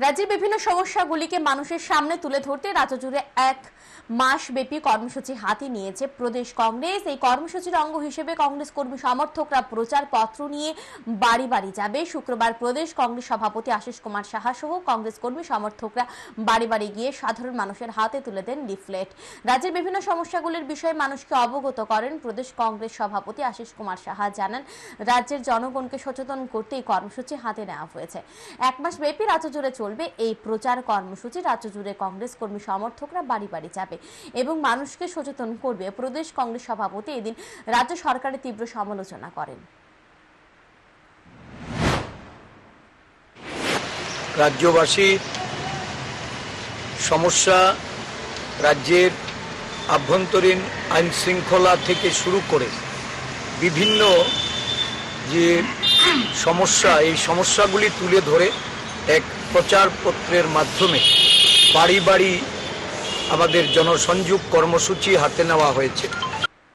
রাজ্যের বিভিন্ন সমস্যাগুলিকে মানুষের সামনে তুলে ধরতে রাজ্য জুড়ে এক মাসব্যাপী কর্মসূচি হাতে নিয়েছে প্রদেশ কংগ্রেস। এই কর্মসূচির অঙ্গ হিসেবে কংগ্রেস কর্মী সমর্থকরা প্রচার পত্র নিয়ে বাড়ি বাড়ি যাবে। শুক্রবার প্রদেশ কংগ্রেস সভাপতি আশিস কুমার সাহা সহ কংগ্রেস কর্মী সমর্থকরা বাড়ি বাড়ি গিয়ে সাধারণ মানুষের হাতে তুলে দেন লিফলেট। রাজ্যের বিভিন্ন সমস্যাগুলির বিষয়ে মানুষকে অবগত করেন প্রদেশ কংগ্রেস সভাপতি আশিস কুমার সাহা। জানান, রাজ্যের জনগণকে সচেতন করতে এই কর্মসূচি হাতে নেওয়া হয়েছে। এক মাস ব্যাপী রাজ্য জুড়ে চলবে এই প্রচার কর্মসূচি। রাজ্য জুড়ে কংগ্রেস কর্মী সমর্থকরা বাড়ি বাড়ি যাবে এবং মানুষকে সচেতন করবে। প্রদেশ কংগ্রেস সভাপতি এদিন রাজ্য সরকারের তীব্র সমালোচনা করেন। রাজ্যবাসীর সমস্যা, রাজ্যের আভ্যন্তরীণ আইন শৃঙ্খলা থেকে শুরু করে বিভিন্ন যে সমস্যা, এই সমস্যাগুলি তুলে ধরে এক প্রচারপত্রের মাধ্যমে বাড়ি বাড়ি আমাদের জনসংযোগ কর্মসূচি হাতে নেওয়া হয়েছে।